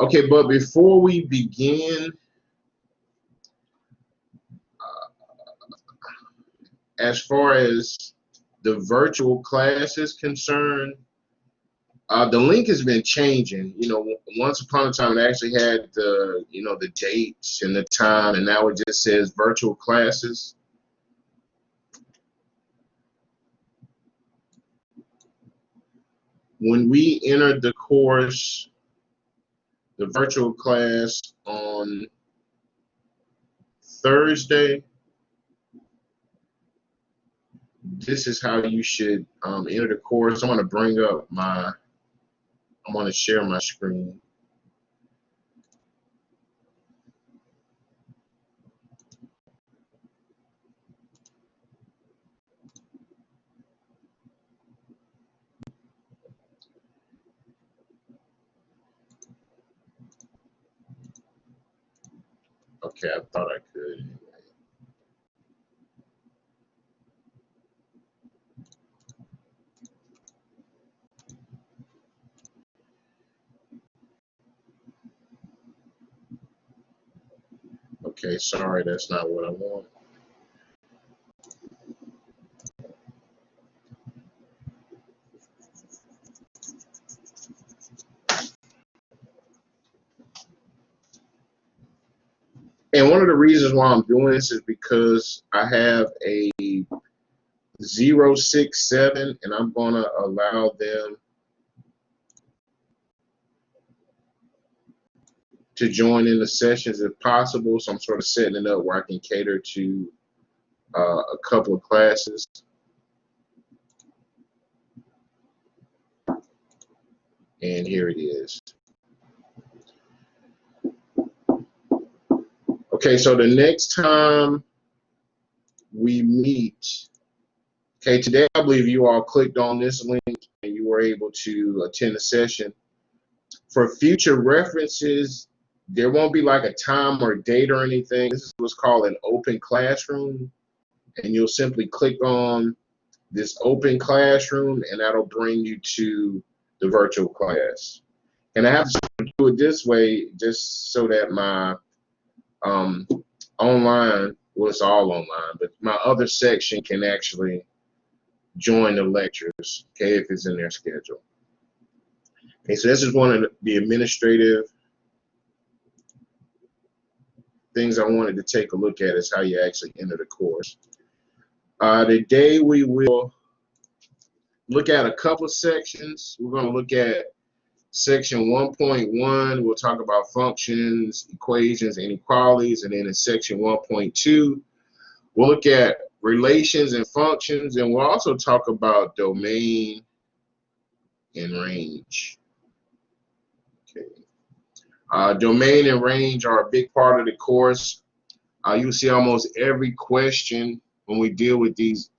Okay, but before we begin, as far as the virtual class is concerned, the link has been changing. You know, once upon a time it actually had the, you know, the dates and the time, and now it just says virtual classes. When we entered the course, the virtual class on Thursday, this is how you should enter the course. I'm going to bring up my, I'm going to share my screen. Okay, I thought I could. Okay, sorry, that's not what I want. And one of the reasons why I'm doing this is because I have a 067, and I'm going to allow them to join in the sessions if possible. So I'm sort of setting it up where I can cater to a couple of classes. And here it is. Okay, so the next time we meet, okay, today I believe you all clicked on this link and you were able to attend the session. For future references, there won't be like a time or date or anything. This is what's called an open classroom, and you'll simply click on this open classroom and that'll bring you to the virtual class. And I have to do it this way just so that my online, well, it's all online, but my other section can actually join the lectures, okay, if it's in their schedule. Okay, so this is one of the administrative things I wanted to take a look at, is how you actually enter the course. Today we will look at a couple of sections. We're going to look at section 1.1. We'll talk about functions, equations, inequalities, and then in section 1.2, we'll look at relations and functions, and we'll also talk about domain and range. Okay. Domain and range are a big part of the course. You'll see almost every question when we deal with these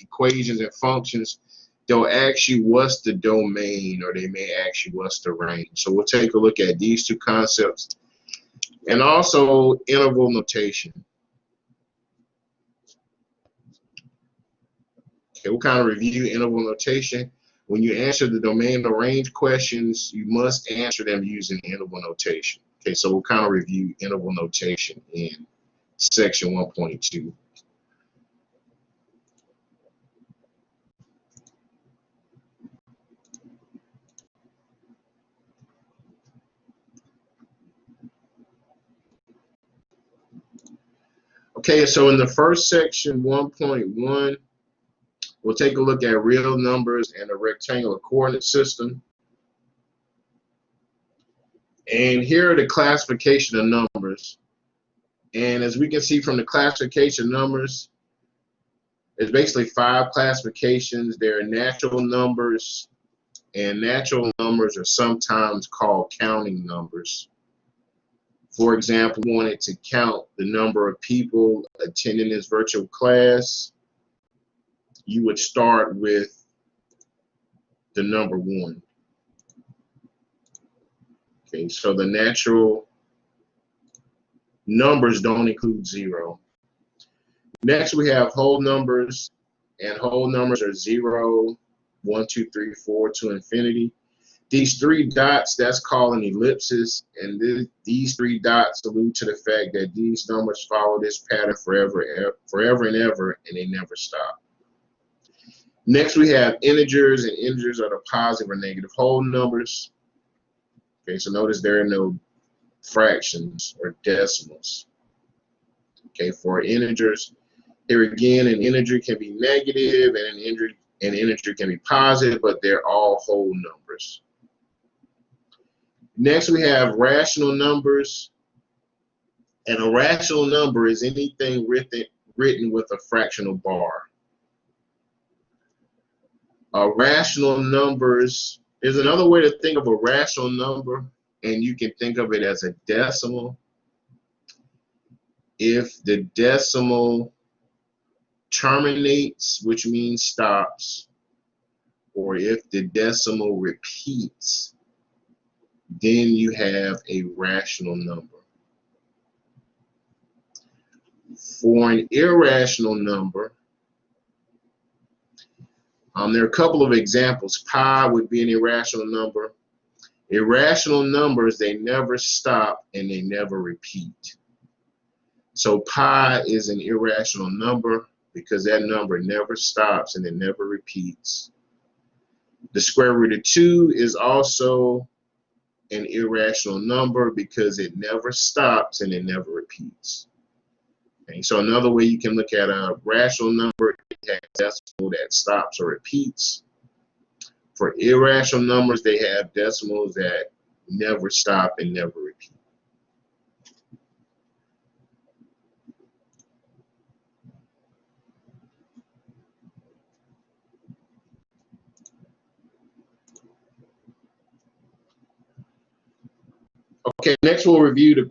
equations and functions, they'll ask you what's the domain, or they may ask you what's the range. So we'll take a look at these two concepts, and also interval notation. Okay, we'll kind of review interval notation. When you answer the domain or range questions, you must answer them using interval notation. Okay, so we'll kind of review interval notation in section 1.2. Okay, so in the first section, 1.1, we'll take a look at real numbers and a rectangular coordinate system. And here are the classification of numbers. And as we can see from the classification of numbers, there's basically 5 classifications. There are natural numbers, and natural numbers are sometimes called counting numbers. For example, we wanted to count the number of people attending this virtual class. You would start with the number 1. Okay, so the natural numbers don't include 0. Next, we have whole numbers, and whole numbers are 0, 1, 2, 3, 4 to infinity. These three dots, that's called an ellipsis, and these three dots allude to the fact that these numbers follow this pattern forever and ever, and they never stop. Next, we have integers, and integers are the positive or negative whole numbers. Okay, so notice there are no fractions or decimals. Okay, for integers, here again, an integer can be negative and an integer can be positive, but they're all whole numbers. Next, we have rational numbers, and a rational number is anything written with a fractional bar. Rational numbers is another way to think of a rational number, and you can think of it as a decimal. If the decimal terminates, which means stops, or if the decimal repeats, then you have a rational number. For an irrational number, there are a couple of examples. Pi would be an irrational number. Irrational numbers, they never stop and they never repeat. So pi is an irrational number because that number never stops and it never repeats. The square root of 2 is also an irrational number because it never stops and it never repeats. Okay, so another way you can look at a rational number, it has a decimal that stops or repeats. For irrational numbers, they have decimals that never stop and never repeat. Okay, next we'll review the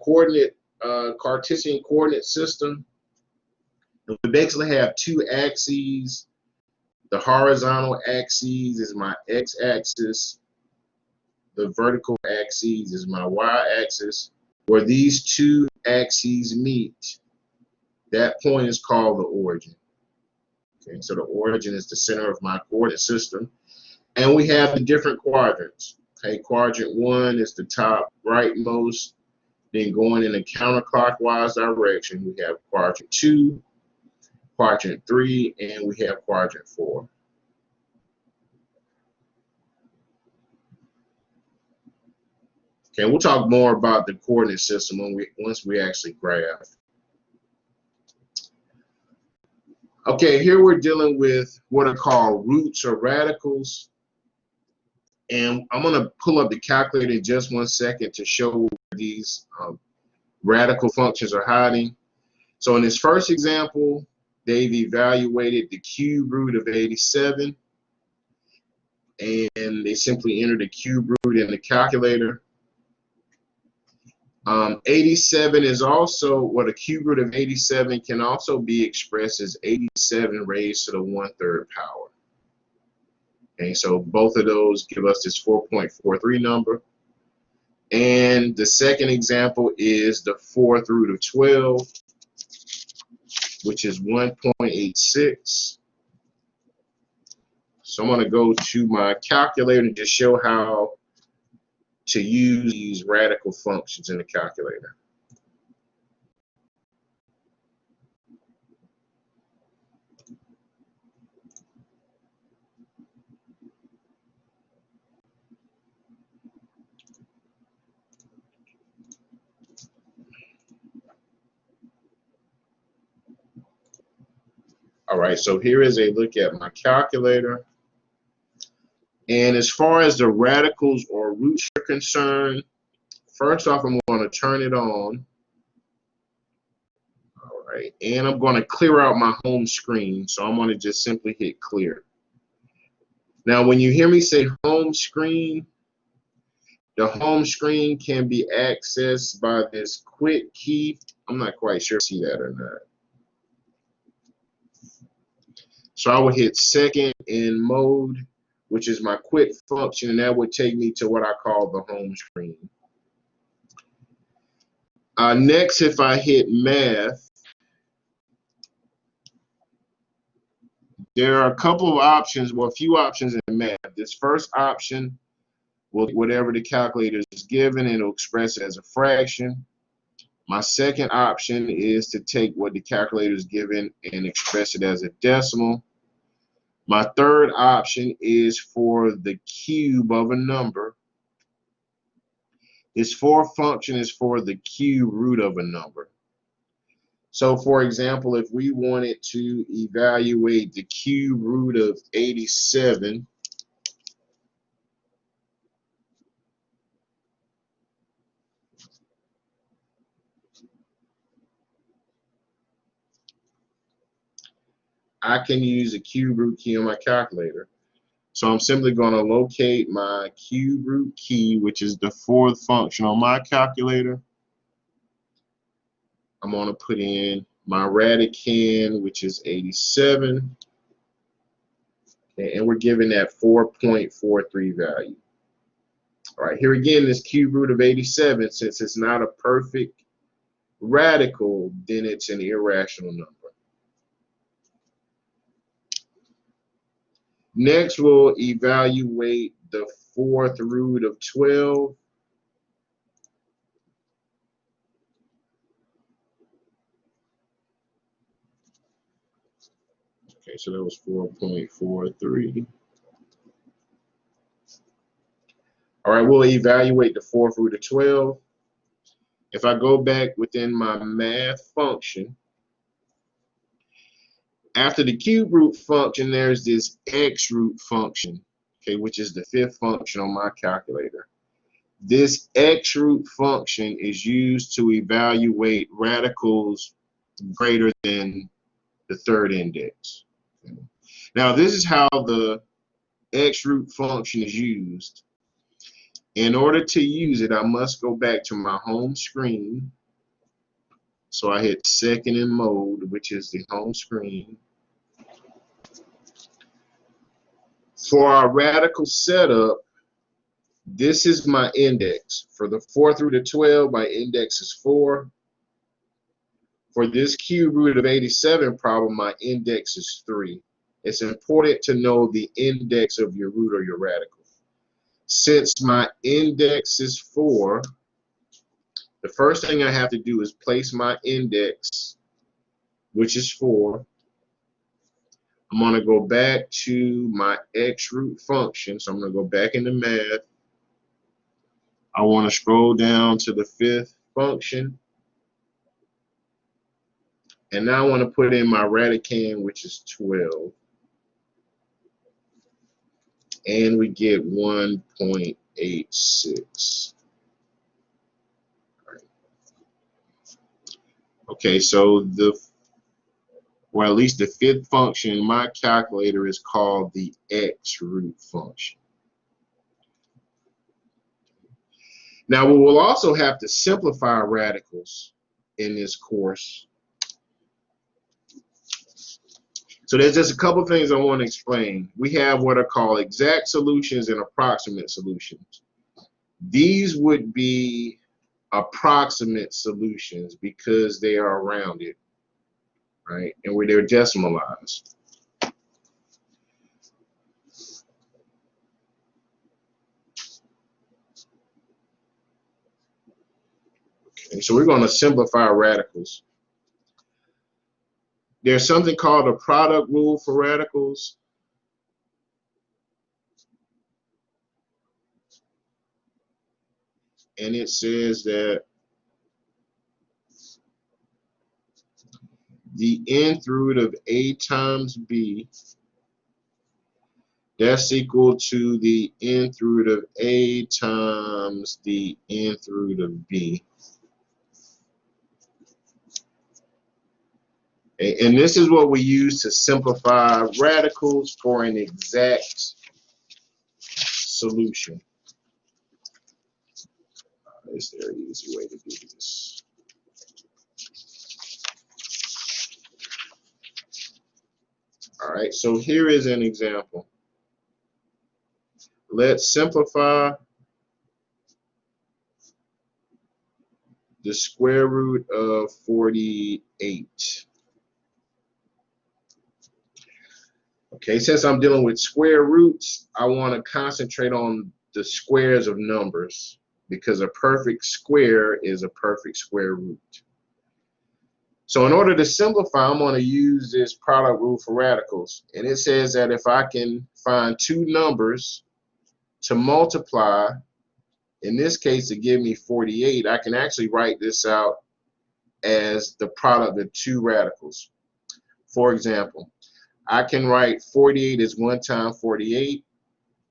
Cartesian coordinate system. And we basically have two axes. The horizontal axis is my x-axis. The vertical axis is my y-axis. Where these two axes meet, that point is called the origin. Okay, so the origin is the center of my coordinate system. And we have the different quadrants. Okay, quadrant 1 is the top rightmost. Then going in a counterclockwise direction, we have quadrant 2, quadrant 3, and we have quadrant 4. Okay, we'll talk more about the coordinate system once we actually graph. Okay, here we're dealing with what are called roots or radicals. And I'm going to pull up the calculator in just 1 second to show where these radical functions are hiding. So in this first example, they've evaluated the cube root of 87, and they simply enter the cube root in the calculator. 87 is also, what a cube root of 87 can also be expressed as 87 raised to the 1/3 power. Okay, so both of those give us this 4.43 number. And the second example is the 4th root of 12, which is 1.86. So I'm going to go to my calculator and just show how to use these radical functions in the calculator. All right, so here is a look at my calculator. And as far as the radicals or roots are concerned, first off, I'm going to turn it on. All right, and I'm going to clear out my home screen. So I'm going to just simply hit clear. Now, when you hear me say home screen, the home screen can be accessed by this quit key. I'm not quite sure if you see that or not. So I would hit second in mode, which is my quit function, and that would take me to what I call the home screen. Next, if I hit math, there are a couple of options, well, a few options in math. This first option whatever the calculator is given, and it'll express it as a fraction. My second option is to take what the calculator is given and express it as a decimal. My third option is for the cube of a number. This fourth function is for the cube root of a number. So for example, if we wanted to evaluate the cube root of 87, I can use a cube root key on my calculator. So I'm simply going to locate my cube root key, which is the fourth function on my calculator. I'm going to put in my radicand, which is 87. Okay, and we're given that 4.43 value. All right, here again, this cube root of 87, since it's not a perfect radical, then it's an irrational number. Next, we'll evaluate the fourth root of 12. Okay, so that was 4.43. All right, we'll evaluate the fourth root of 12. If I go back within my math function, after the cube root function, there's this x root function, okay, which is the fifth function on my calculator. This x root function is used to evaluate radicals greater than the third index. Okay. Now, this is how the x root function is used. In order to use it, I must go back to my home screen. So I hit second in mode, which is the home screen. For our radical setup, this is my index. For the fourth root of 12, my index is 4. For this cube root of 87 problem, my index is 3. It's important to know the index of your root or your radical. Since my index is 4, the first thing I have to do is place my index, which is 4. I'm going to go back to my x root function. So I'm going to go back into math. I want to scroll down to the fifth function. And now I want to put in my radicand, which is 12. And we get 1.86. Right. Okay, so or at least the fifth function in my calculator is called the x root function. Now, we will also have to simplify radicals in this course. So there's just a couple things I want to explain. We have what are called exact solutions and approximate solutions. These would be approximate solutions because they are rounded, right? And where they're decimalized. Okay, so we're going to simplify radicals. There's something called a product rule for radicals. And it says that the nth root of a times b, that's equal to the nth root of a times the nth root of b. And this is what we use to simplify radicals for an exact solution. Is there an easy way to do this? All right, so here is an example. Let's simplify the square root of 48. Okay, since I'm dealing with square roots, I want to concentrate on the squares of numbers, because a perfect square is a perfect square root. So in order to simplify, I'm going to use this product rule for radicals. And it says that if I can find two numbers to multiply, in this case to give me 48, I can actually write this out as the product of two radicals. For example, I can write 48 as 1 times 48.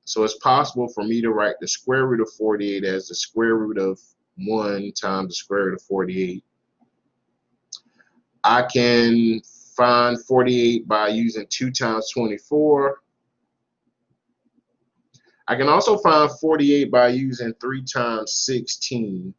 So it's possible for me to write the square root of 48 as the square root of 1 times the square root of 48. I can find 48 by using 2 times 24. I can also find 48 by using 3 times 16.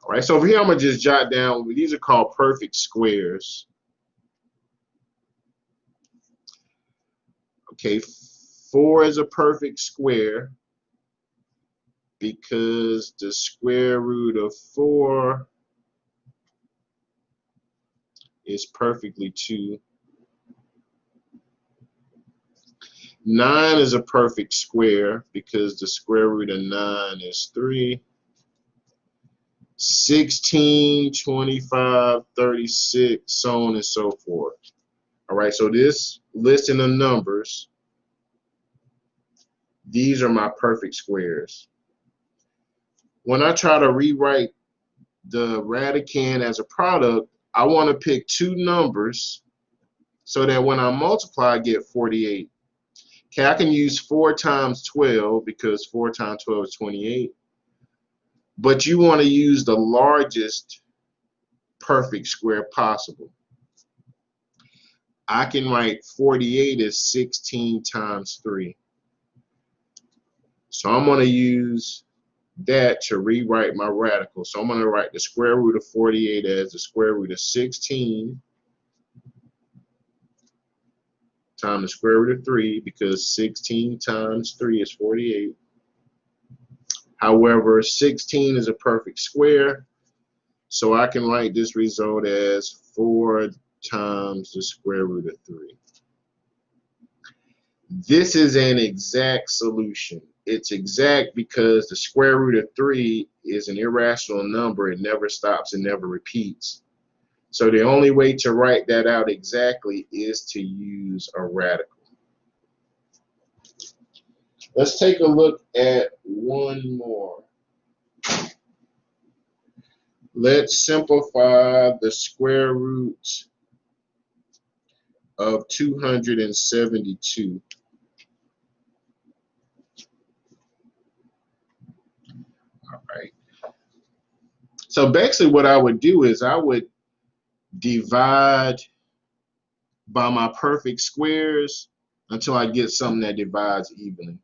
All right, so over here I'm going to just jot down, these are called perfect squares. Okay, 4 is a perfect square because the square root of 4 is perfectly 2. 9 is a perfect square because the square root of 9 is 3. 16, 25, 36, so on and so forth. All right, so this listing of numbers, these are my perfect squares. When I try to rewrite the radicand as a product, I want to pick two numbers so that when I multiply, I get 48. Okay, I can use 4 times 12 because 4 times 12 is 28. But you want to use the largest perfect square possible. I can write 48 as 16 times 3. So I'm going to use that to rewrite my radical. So I'm going to write the square root of 48 as the square root of 16 times the square root of 3, because 16 times 3 is 48. However, 16 is a perfect square, so I can write this result as 4 times the square root of 3. This is an exact solution. It's exact because the square root of 3 is an irrational number. It never stops and never repeats. So the only way to write that out exactly is to use a radical. Let's take a look at one more. Let's simplify the square root of 272. All right. So basically what I would do is I would divide by my perfect squares until I get something that divides evenly.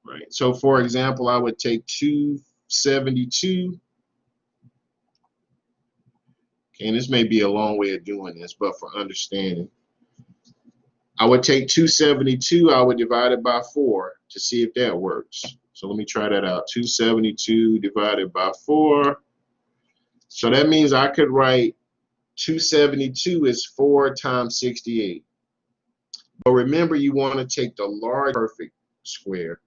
Right. So for example, I would take 272. Okay, and this may be a long way of doing this, but for understanding, I would take 272, I would divide it by 4 to see if that works. So let me try that out. 272 divided by 4. So that means I could write 272 is 4 times 68. But remember, you want to take the large perfect square.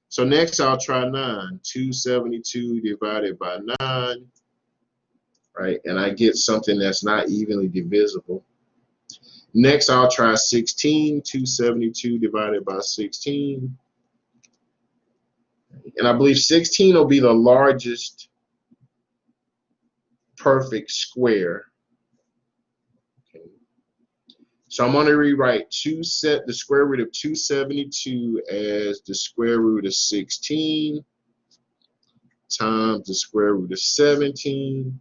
So next I'll try 9. 272 divided by 9. Right? And I get something that's not evenly divisible. Next I'll try 16. 272 divided by 16. And I believe 16 will be the largest perfect square. Okay. So I'm going to rewrite the square root of 272 as the square root of 16 times the square root of 17.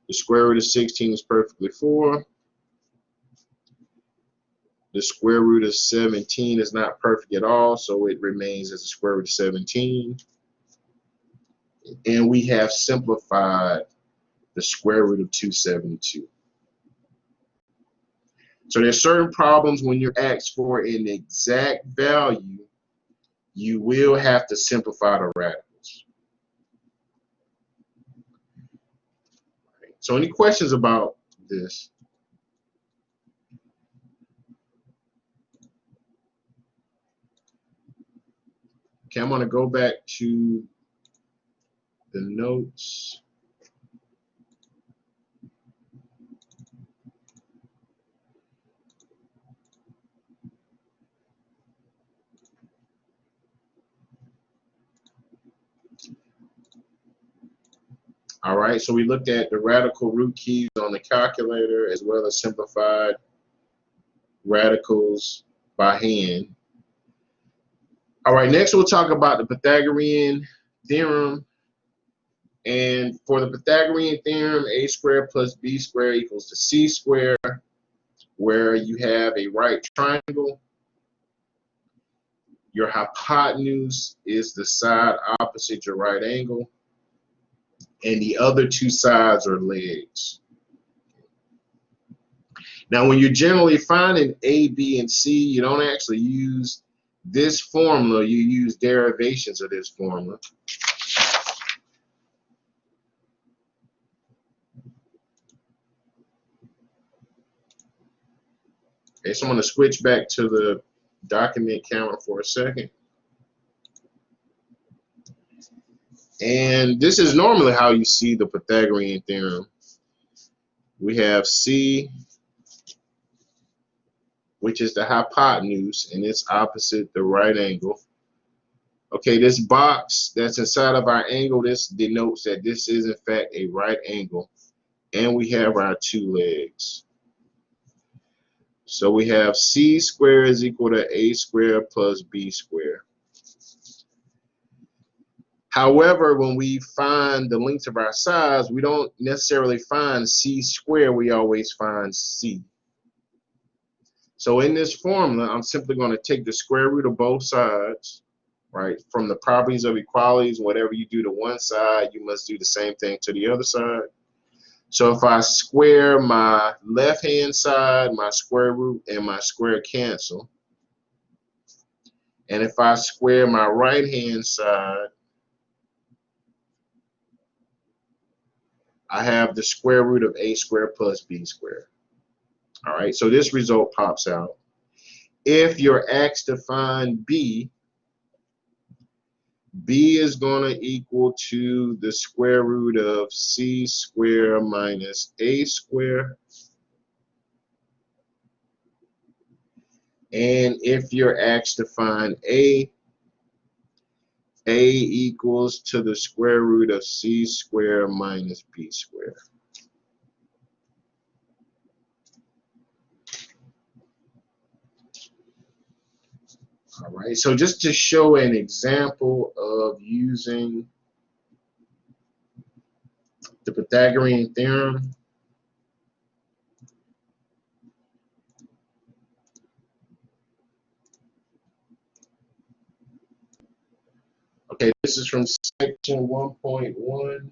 The square root of 16 is perfectly 4. The square root of 17 is not perfect at all, so it remains as the square root of 17. And we have simplified the square root of 272. So there's certain problems when you're asked for an exact value you will have to simplify the radicals. Right. So any questions about this? Okay, I'm going to go back to the notes. All right, so we looked at the radical root keys on the calculator as well as simplified radicals by hand. All right, next we'll talk about the Pythagorean theorem. And for the Pythagorean theorem, a squared plus b squared equals to c squared, where you have a right triangle. Your hypotenuse is the side opposite your right angle, and the other two sides are legs. Now, when you're generally finding A, B, and C, you don't actually use this formula, you use derivations of this formula. Okay, so I'm going to switch back to the document counter for a second. And this is normally how you see the Pythagorean theorem. We have C, which is the hypotenuse, and it's opposite the right angle. Okay, this box that's inside of our angle, this denotes that this is in fact a right angle. And we have our two legs. So we have c squared is equal to a squared plus b squared. However, when we find the lengths of our sides, we don't necessarily find c squared, we always find c. So in this formula, I'm simply going to take the square root of both sides, right? From the properties of equalities, whatever you do to one side, you must do the same thing to the other side. So if I square my left-hand side, my square root and my square cancel. And if I square my right-hand side, I have the square root of a squared plus b squared. All right, so this result pops out. If you're asked to find b, b is going to equal to the square root of c squared minus a squared. And if you're asked to find a equals to the square root of c squared minus b squared. All right, so just to show an example of using the Pythagorean theorem, okay, this is from section 1.1.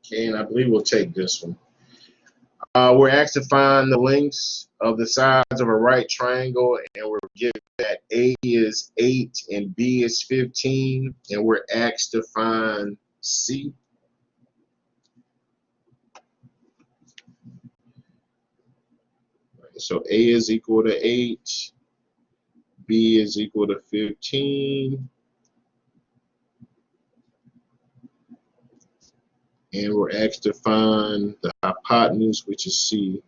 Okay, and I believe we'll take this one. We're asked to find the lengths of the sides of a right triangle, and we're given that A is 8 and B is 15, and we're asked to find C. So A is equal to 8, B is equal to 15, and we're asked to find the hypotenuse, which is C.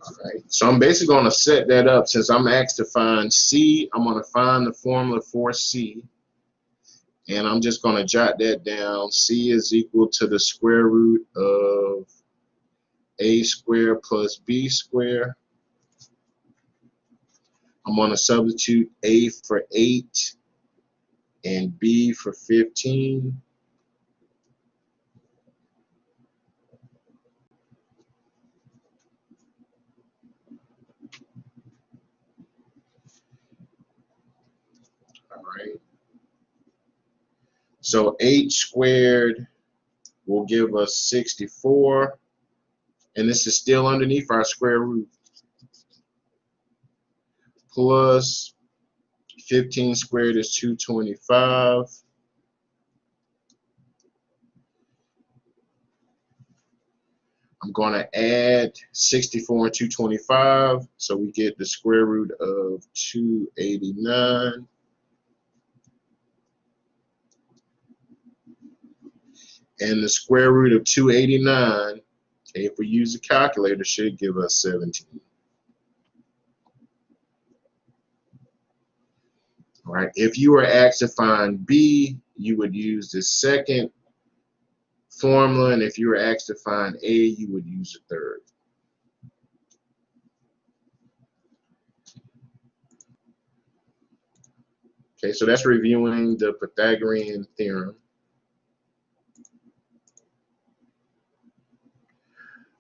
Alright, so I'm basically going to set that up. Since I'm asked to find C, I'm going to find the formula for C. And I'm just going to jot that down. C is equal to the square root of a squared plus b squared. I'm going to substitute A for 8 and B for 15. So 8 squared will give us 64, and this is still underneath our square root, plus 15 squared is 225. I'm going to add 64 and 225, so we get the square root of 289. And the square root of 289, okay, if we use a calculator, should give us 17. All right, if you were asked to find B, you would use the second formula, and if you were asked to find A, you would use the third. Okay, so that's reviewing the Pythagorean theorem.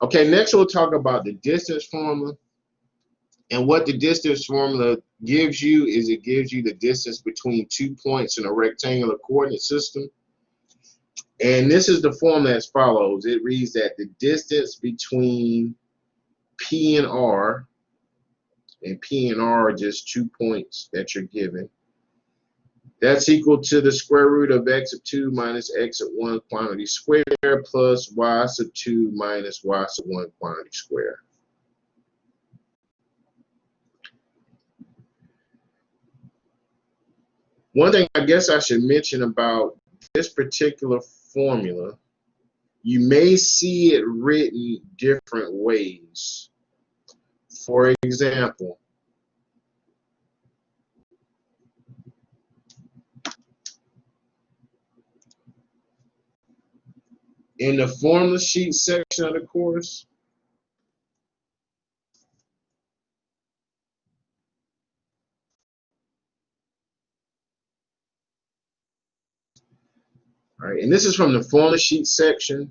Okay, next we'll talk about the distance formula. And what the distance formula gives you is it gives you the distance between 2 points in a rectangular coordinate system. And this is the formula as follows. It reads that the distance between P and R are just 2 points that you're given, that's equal to the square root of x of 2 minus x of 1 quantity squared plus y sub 2 minus y sub 1 quantity squared. One thing I guess I should mention about this particular formula, you may see it written different ways. For example, in the formula sheet section of the course, all right, and this is from the formula sheet section.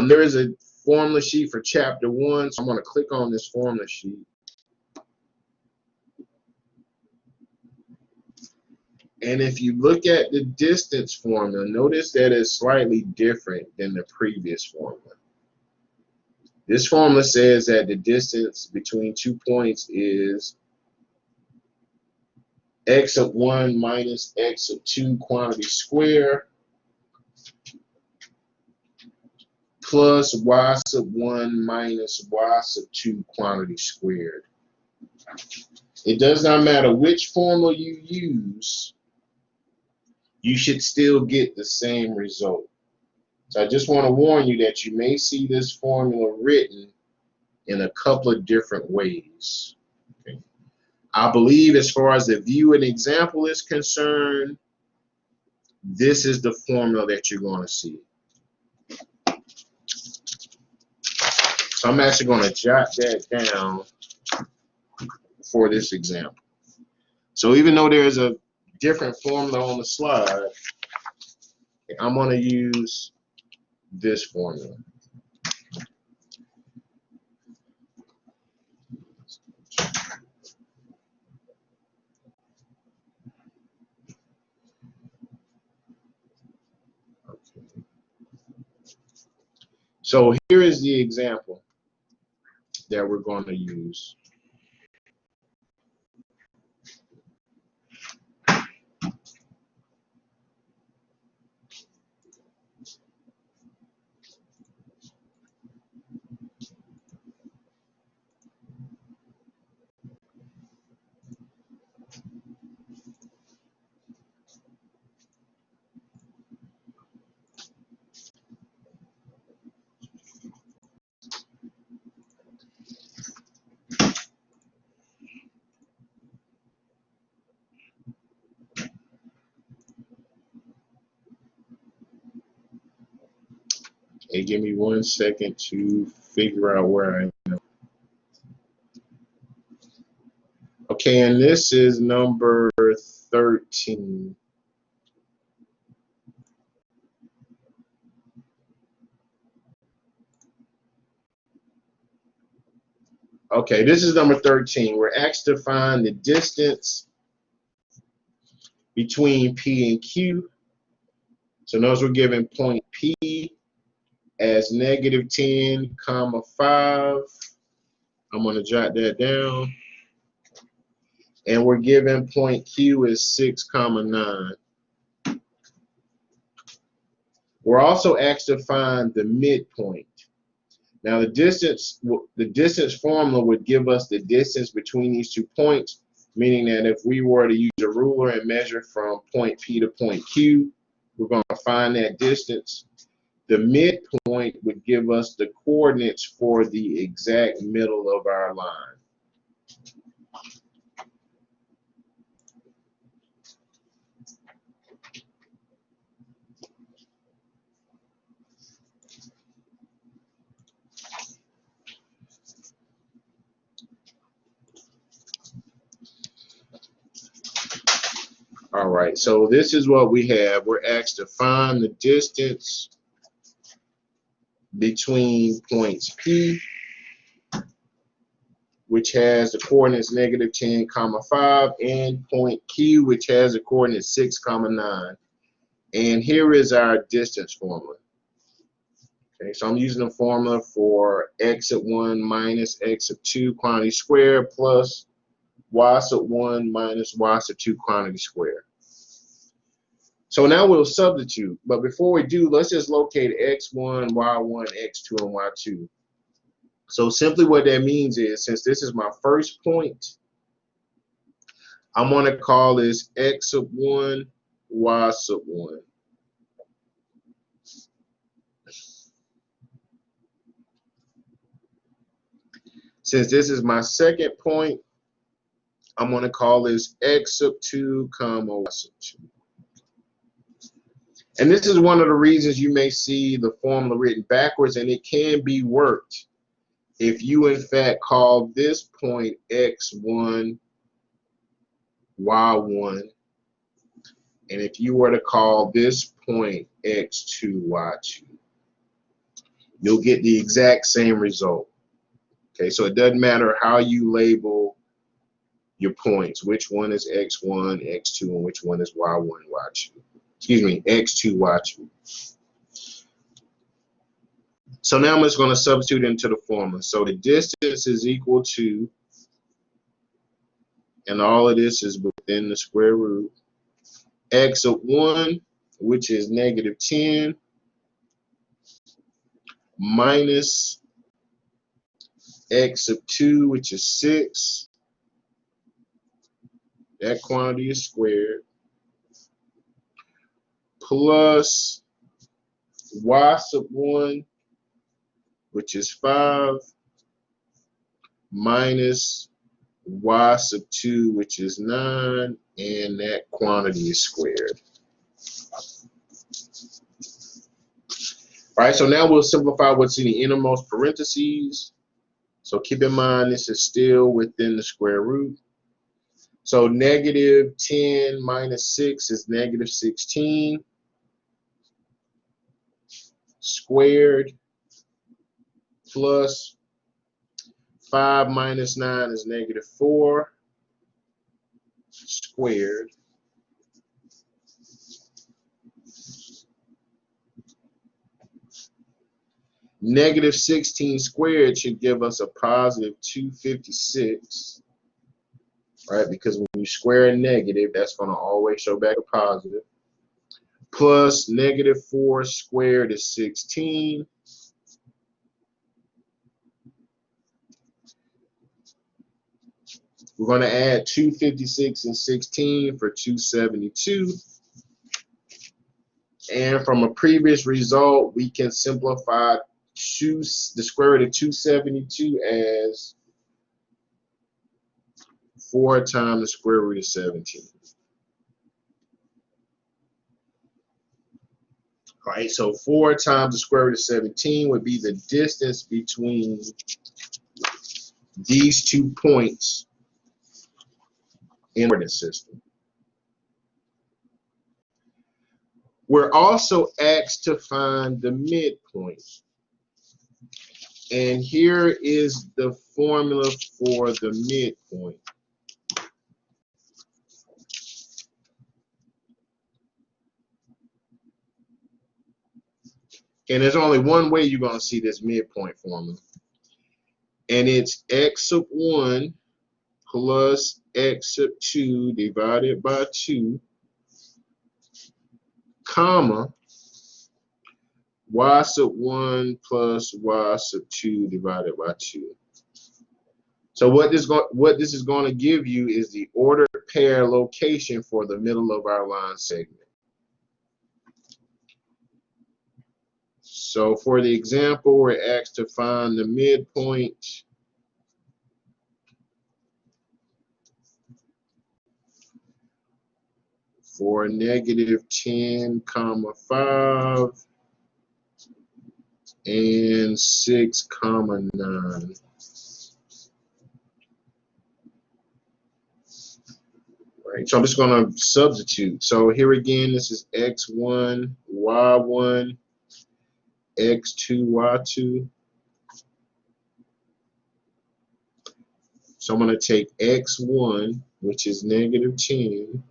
There is a formula sheet for chapter 1, so I'm going to click on this formula sheet. And if you look at the distance formula, notice that it's slightly different than the previous formula. This formula says that the distance between 2 points is x of 1 minus x of 2 quantity squared plus y sub 1 minus y sub 2 quantity squared. It does not matter which formula you use, you should still get the same result. So I just want to warn you that you may see this formula written in a couple of different ways. Okay. I believe as far as the view and example is concerned, this is the formula that you're going to see. So I'm actually going to jot that down for this example. So even though there's a different formula on the slide, I'm going to use this formula. Okay. So here is the example that we're going to use. Okay, give me 1 second to figure out where I am. Okay, and this is number 13. Okay, this is number 13. We're asked to find the distance between P and Q. So notice we're given point P as negative 10, comma 5. I'm going to jot that down. And we're given point Q as 6, comma 9. We're also asked to find the midpoint. Now the distance formula would give us the distance between these 2 points, meaning that if we were to use a ruler and measure from point P to point Q, we're going to find that distance. The midpoint would give us the coordinates for the exact middle of our line. All right, so this is what we have. We're asked to find the distance between points P, which has the coordinates negative 10, comma 5, and point Q, which has the coordinates 6, comma 9. And here is our distance formula. Okay, so I'm using the formula for x sub 1 minus x sub 2 quantity squared plus y sub 1 minus y sub 2 quantity squared. So now we'll substitute, but before we do, let's just locate x1, y1, x2, and y2. So simply what that means is, since this is my first point, I'm going to call this x sub 1, y sub 1. Since this is my second point, I'm going to call this x sub 2, comma y sub 2. And this is one of the reasons you may see the formula written backwards, and it can be worked if you in fact call this point x1, y1, and if you were to call this point x2, y2, you'll get the exact same result. Okay, so it doesn't matter how you label your points, which one is x1, x2, and which one is y1, y2. Excuse me, x2, y2. So now I'm just going to substitute into the formula. So the distance is equal to, and all of this is within the square root, x sub 1, which is negative 10, minus x sub 2, which is 6. That quantity is squared, plus y sub 1, which is 5, minus y sub 2, which is 9, and that quantity is squared. All right, so now we'll simplify what's in the innermost parentheses. So keep in mind this is still within the square root. So negative 10 minus 6 is negative 16 squared, plus 5 minus 9 is negative 4 squared, negative 16 squared should give us a positive 256, right? Because when you square a negative, that's going to always show back a positive. Plus negative 4 squared is 16. We're going to add 256 and 16 for 272. And from a previous result, we can simplify the square root of 272 as 4 times the square root of 17. All right, so 4 times the square root of 17 would be the distance between these 2 points in the coordinate system. We're also asked to find the midpoint. And here is the formula for the midpoint. And there's only one way you're going to see this midpoint formula. And it's x sub 1 plus x sub 2 divided by 2, comma, y sub 1 plus y sub 2 divided by 2. So what this is going to give you is the ordered pair location for the middle of our line segment. So for the example, we're asked to find the midpoint for negative 10, 5 and 6, 9. Right, so I'm just going to substitute. So here again, this is x1, y1, x2, y2. So I'm going to take x1, which is negative 10,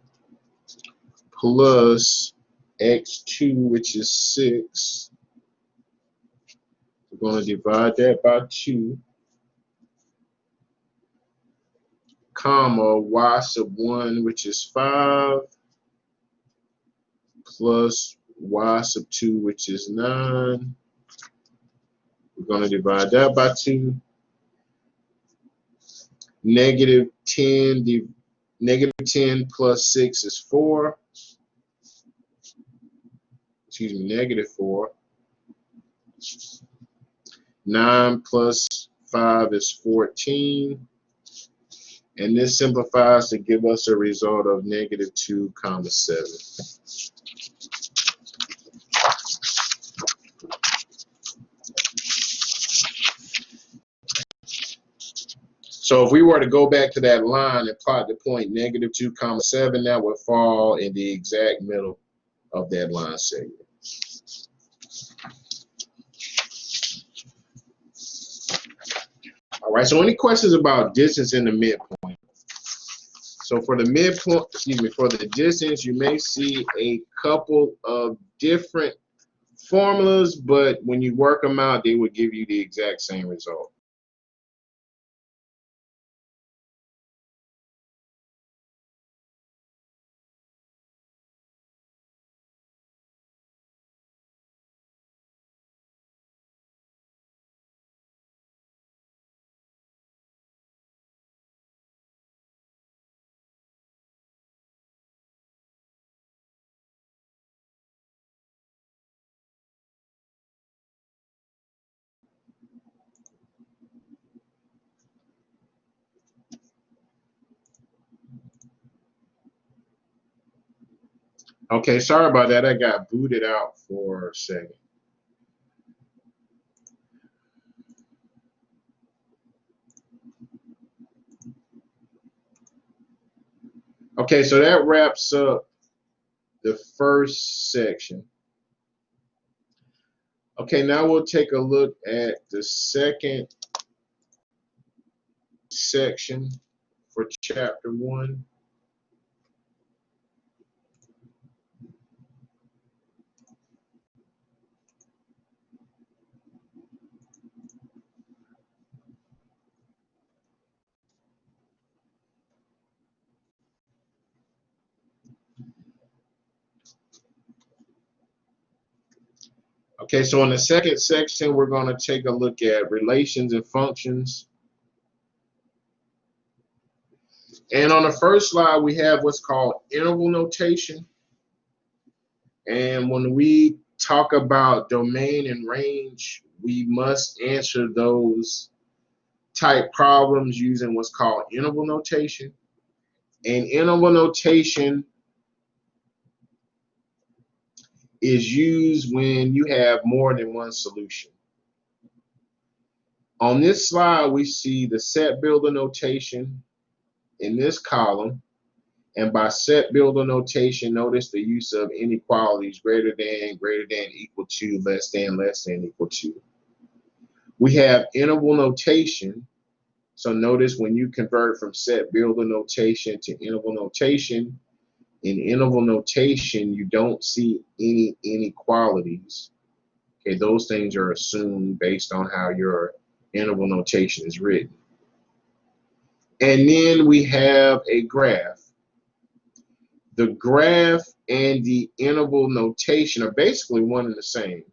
plus x2, which is 6. We're going to divide that by 2, comma, y sub 1, which is 5, plus y sub 2, which is 9. We're going to divide that by 2. Negative 10 plus 6 is 4. Excuse me, negative 4. 9 plus 5 is 14. And this simplifies to give us a result of negative 2, 7. So if we were to go back to that line and plot the point negative 2, 7, that would fall in the exact middle of that line segment. All right, so any questions about distance in the midpoint? So for the midpoint, for the distance, you may see a couple of different formulas, but when you work them out, they would give you the exact same result. Okay, sorry about that. I got booted out for a second. Okay, so that wraps up the first section. Okay, now we'll take a look at the second section for chapter 1. Okay, so in the second section, we're going to take a look at relations and functions. And on the first slide, we have what's called interval notation. And when we talk about domain and range, we must answer those type problems using what's called interval notation. And interval notation is used when you have more than one solution. On this slide, we see the set builder notation in this column. And by set builder notation, notice the use of inequalities greater than, equal to, less than, equal to. We have interval notation. So notice when you convert from set builder notation to interval notation, in interval notation, you don't see any inequalities. Okay, those things are assumed based on how your interval notation is written. And then we have a graph. The graph and the interval notation are basically one and the same.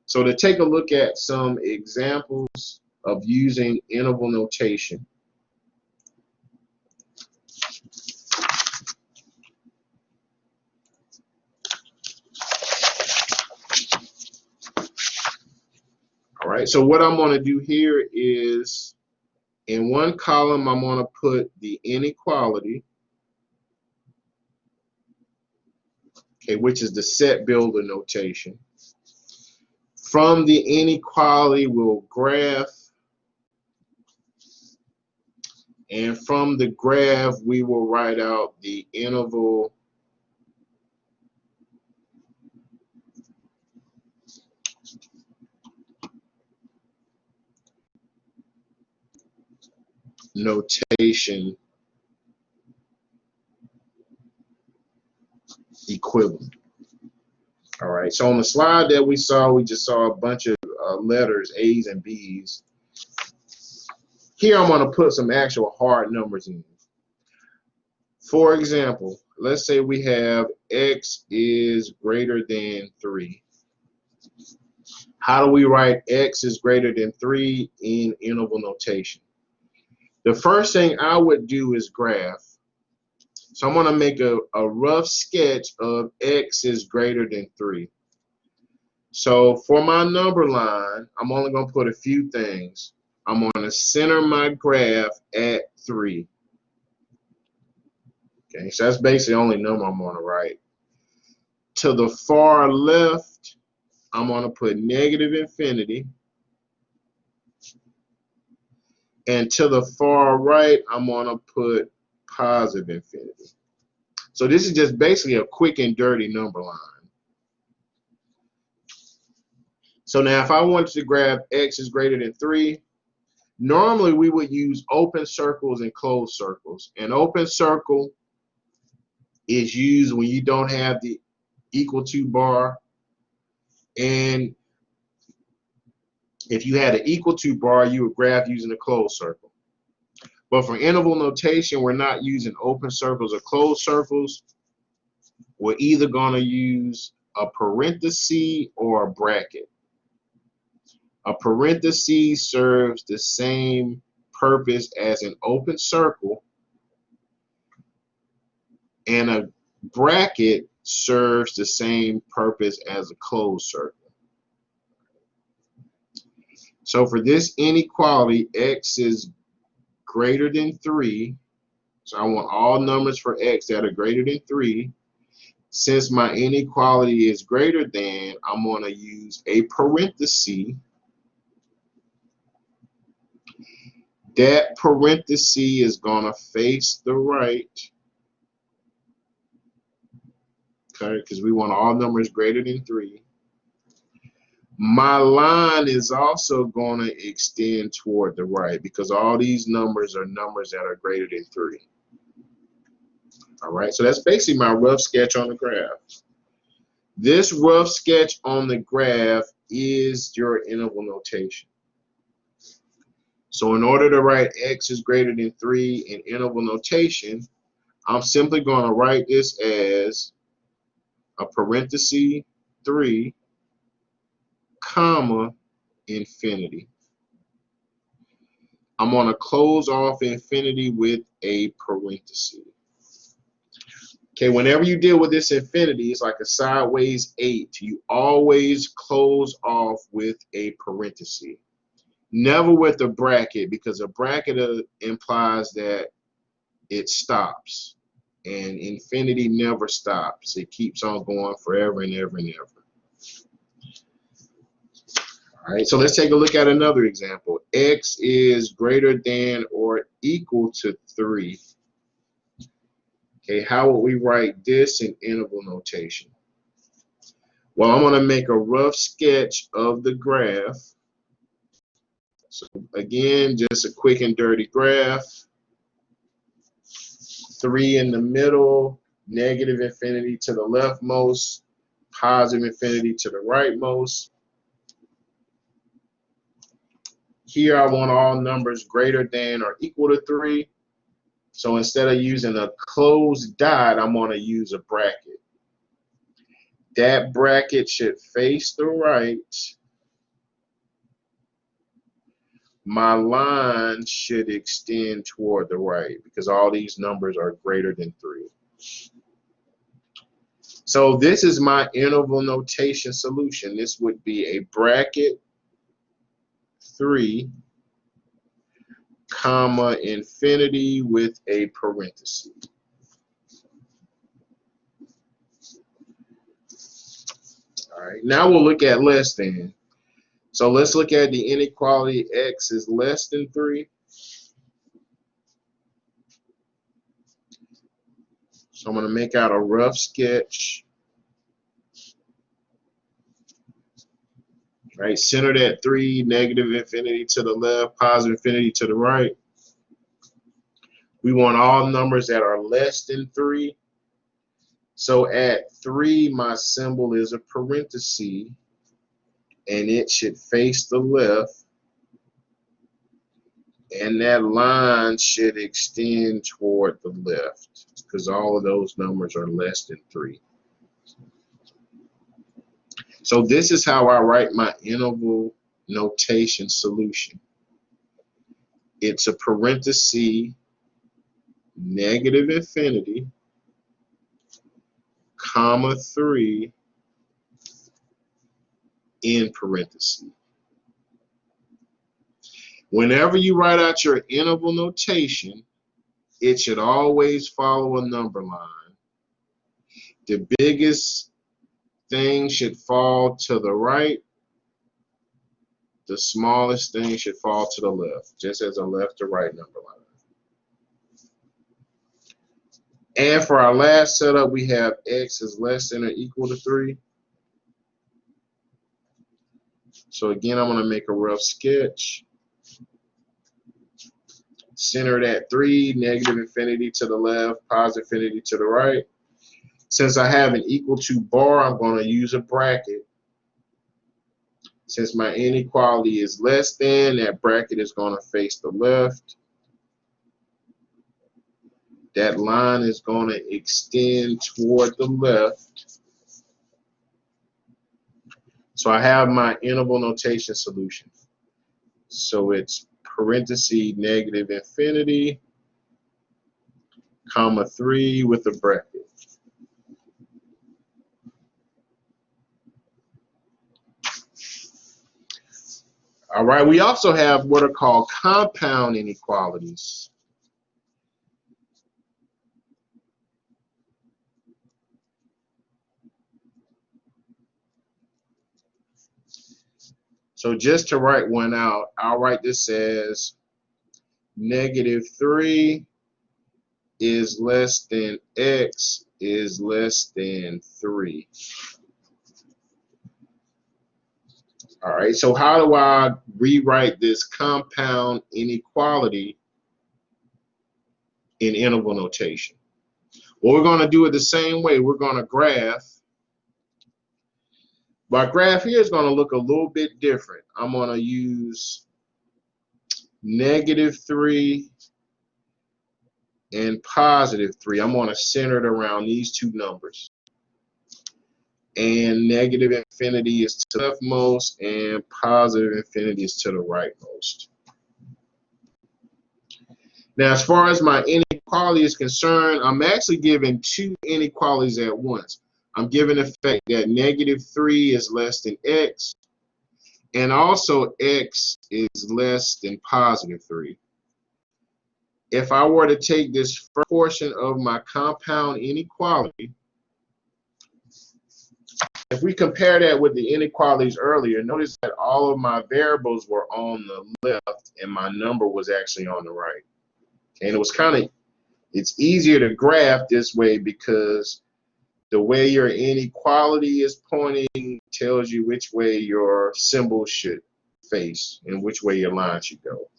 So to take a look at some examples of using interval notation. All right, so what I'm going to do here is in one column, I'm going to put the inequality, okay, which is the set builder notation. From the inequality, we'll graph, and from the graph, we will write out the interval notation equivalent. All right, so on the slide that we just saw a bunch of letters, A's and B's. Here I'm going to put some actual hard numbers in. For example, let's say we have x is greater than 3. How do we write x is greater than 3 in interval notation? The first thing I would do is graph. So I'm going to make a rough sketch of x is greater than 3. So for my number line, I'm only going to put a few things. I'm going to center my graph at 3. Okay, so that's basically the only number I'm going to write. To the far left, I'm going to put negative infinity. And to the far right, I'm going to put positive infinity. So this is just basically a quick and dirty number line. So now if I wanted to grab x is greater than 3, normally we would use open circles and closed circles. An open circle is used when you don't have the equal to bar, and if you had an equal to bar, you would graph using a closed circle. But for interval notation, we're not using open circles or closed circles. We're either going to use a parenthesis or a bracket. A parenthesis serves the same purpose as an open circle, and a bracket serves the same purpose as a closed circle. So for this inequality, x is greater than 3. So I want all numbers for x that are greater than 3. Since my inequality is greater than, I'm going to use a parenthesis. That parenthesis is going to face the right, okay, because we want all numbers greater than 3. My line is also going to extend toward the right because all these numbers are numbers that are greater than 3. All right, so that's basically my rough sketch on the graph. This rough sketch on the graph is your interval notation. So in order to write x is greater than 3 in interval notation, I'm simply going to write this as a parenthesis 3, comma, infinity. I'm going to close off infinity with a parenthesis. Okay, whenever you deal with this infinity, it's like a sideways 8. You always close off with a parenthesis. Never with a bracket, because a bracket implies that it stops. And infinity never stops. It keeps on going forever and ever and ever. All right, so let's take a look at another example. X is greater than or equal to 3. Okay, how would we write this in interval notation? Well, I'm going to make a rough sketch of the graph. So again, just a quick and dirty graph. 3 in the middle, negative infinity to the leftmost, positive infinity to the rightmost. Here I want all numbers greater than or equal to 3. So instead of using a closed dot, I'm going to use a bracket. That bracket should face the right. My line should extend toward the right because all these numbers are greater than 3. So this is my interval notation solution. This would be a bracket 3, comma, infinity with a parenthesis. All right, now we'll look at less than. So let's look at the inequality x is less than 3. So I'm going to make out a rough sketch. Right, centered at 3, negative infinity to the left, positive infinity to the right. We want all numbers that are less than 3. So at 3, my symbol is a parenthesis, and it should face the left. And that line should extend toward the left because all of those numbers are less than 3. So this is how I write my interval notation solution. It's a parenthesis, negative infinity, comma 3, in parentheses. Whenever you write out your interval notation, it should always follow a number line. The biggest thing should fall to the right. The smallest thing should fall to the left, just as a left to right number line. And for our last setup, we have x is less than or equal to 3. So again, I'm going to make a rough sketch. Centered at 3, negative infinity to the left, positive infinity to the right. Since I have an equal to bar, I'm going to use a bracket. Since my inequality is less than, that bracket is going to face the left. That line is going to extend toward the left. So I have my interval notation solution. So it's parenthesis, negative infinity, comma 3 with a bracket. All right, we also have what are called compound inequalities. So just to write one out, I'll write this as negative 3 is less than x is less than 3. All right, so how do I rewrite this compound inequality in interval notation? Well, we're going to do it the same way. We're going to graph. My graph here is going to look a little bit different. I'm going to use negative 3 and positive 3. I'm going to center it around these two numbers. And negative infinity is to the leftmost and positive infinity is to the rightmost. Now, as far as my inequality is concerned, I'm actually giving two inequalities at once. I'm giving the fact that negative 3 is less than x, and also x is less than positive 3. If I were to take this first portion of my compound inequality, if we compare that with the inequalities earlier, notice that all of my variables were on the left and my number was actually on the right. And it was it's easier to graph this way because the way your inequality is pointing tells you which way your symbol should face and which way your line should go.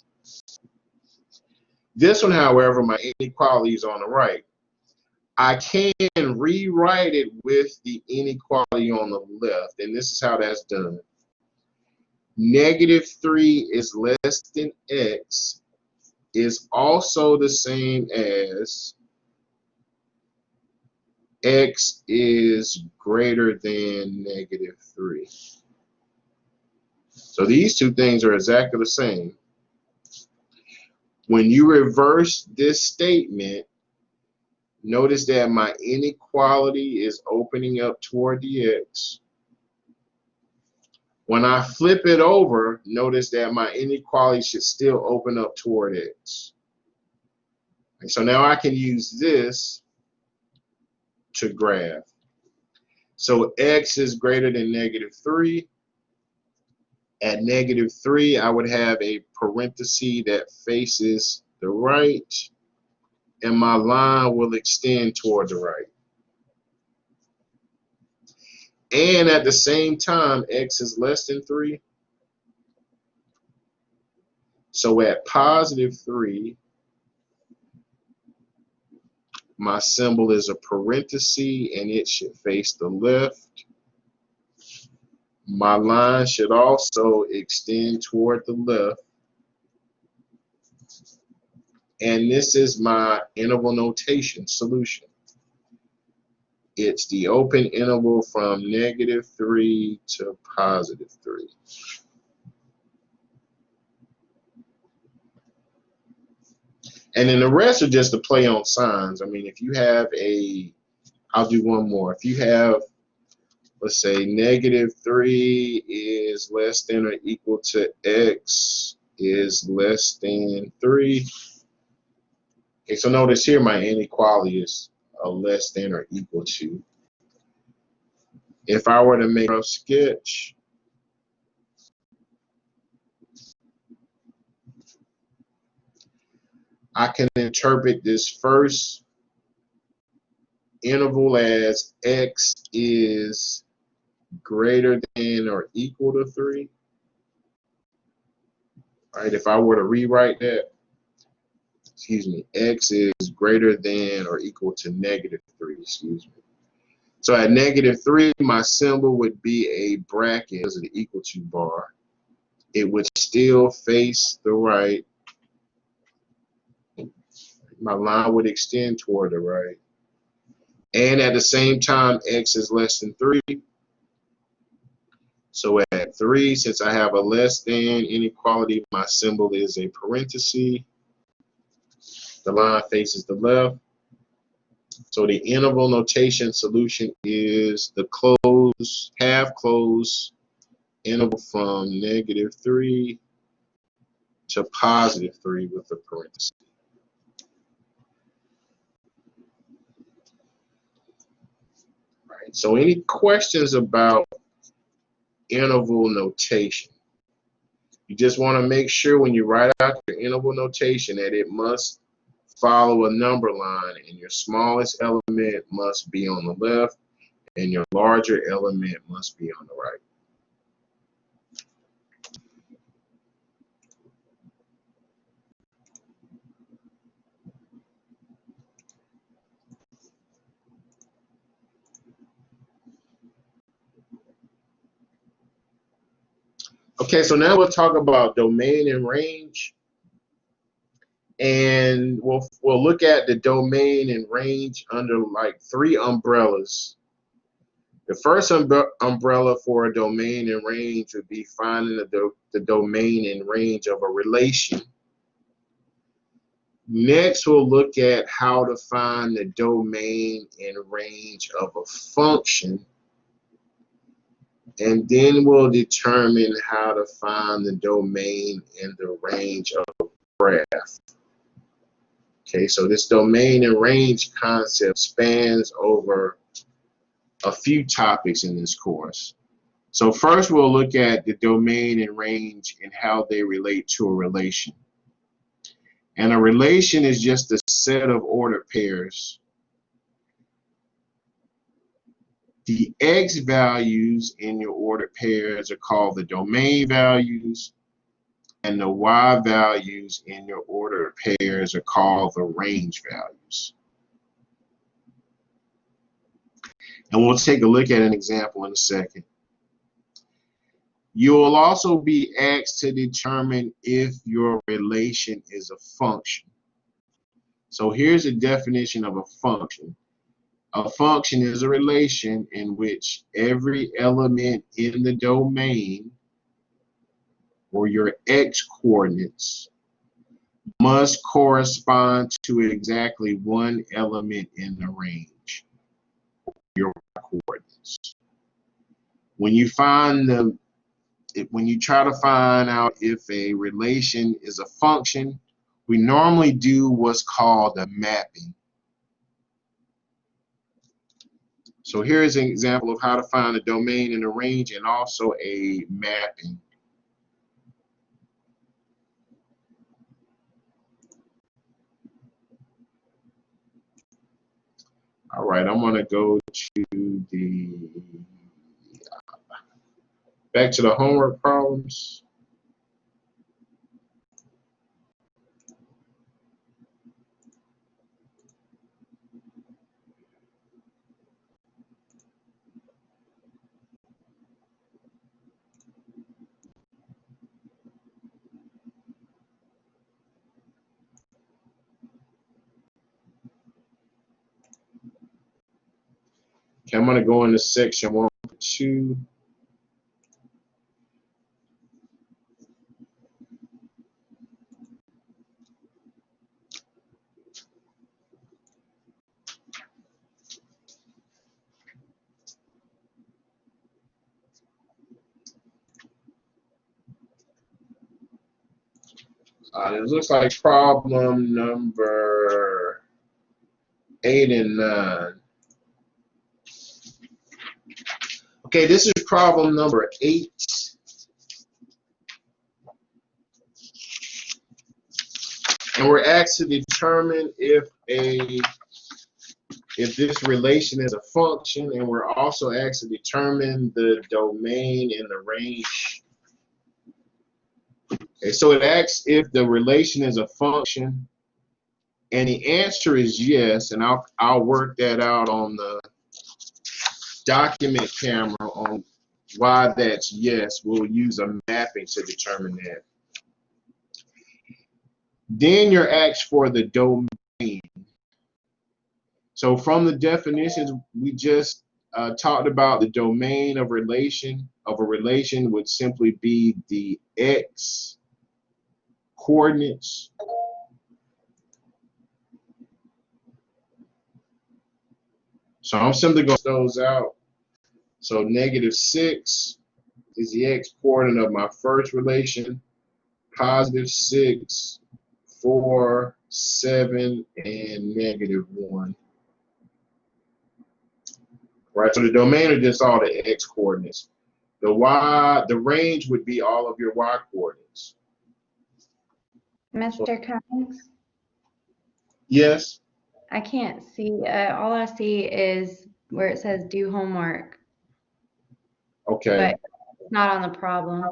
This one, however, my inequality is on the right. I can rewrite it with the inequality on the left, and this is how that's done. -3 is less than x is also the same as x is greater than -3. So these two things are exactly the same. When you reverse this statement, notice that my inequality is opening up toward the x. When I flip it over, notice that my inequality should still open up toward x. And so now I can use this to graph. So x is greater than -3. At -3, I would have a parenthesis that faces the right, and my line will extend toward the right. And at the same time, x is less than 3. So at +3, my symbol is a parenthesis, and it should face the left. My line should also extend toward the left. And this is my interval notation solution. It's the open interval from -3 to +3. And then the rest are just a play on signs. I mean, if you have I'll do one more. If you have, let's say, -3 is less than or equal to x is less than 3. Okay, so notice here my inequality is less than or equal to. If I were to make a sketch, I can interpret this first interval as x is greater than or equal to 3. All right, if I were to rewrite that, excuse me, x is greater than or equal to -3, excuse me. So at -3, my symbol would be a bracket as an equal to bar. It would still face the right. My line would extend toward the right. And at the same time, x is less than 3. So at 3, since I have a less than inequality, my symbol is a parenthesis. The line faces the left. So the interval notation solution is the half-closed interval from -3 to +3 with a parenthesis. All right, so any questions about interval notation? You just want to make sure when you write out your interval notation that it must follow a number line, and your smallest element must be on the left and your larger element must be on the right. Okay, so now we'll talk about domain and range, and we'll look at the domain and range under like 3 umbrellas. The first umbrella for a domain and range would be finding the domain and range of a relation. Next, we'll look at how to find the domain and range of a function. And then we'll determine how to find the domain and the range of a graph. Okay, so this domain and range concept spans over a few topics in this course. So first we'll look at the domain and range and how they relate to a relation. And a relation is just a set of ordered pairs. The x values in your ordered pairs are called the domain values, and the y values in your ordered pairs are called the range values. And we'll take a look at an example in a second. You will also be asked to determine if your relation is a function. So here's a definition of a function. A function is a relation in which every element in the domain, or your x-coordinates, must correspond to exactly one element in the range, your y-coordinates. When you try to find out if a relation is a function, we normally do what's called a mapping. So here's an example of how to find a domain in a range and also a mapping. All right, I'm going to go to back to the homework problems. Okay, I'm going to go into section 1.2. It looks like problem number 8 and 9. Okay, this is problem number 8. And we're asked to determine if this relation is a function, and we're also asked to determine the domain and the range. Okay, so it asks if the relation is a function, and the answer is yes, and I'll work that out on the document camera on why that's yes. We'll use a mapping to determine that. Then you're asked for the domain. So from the definitions, we just talked about the domain of a relation would simply be the x coordinates. So I'm simply going to those out. So -6 is the x coordinate of my first relation, +6, 4, 7, and -1. Right, so the domain are just all the x coordinates. The range would be all of your y coordinates. Mr. Cummings? Yes? I can't see. All I see is where it says do homework. Okay. But it's not on the problem.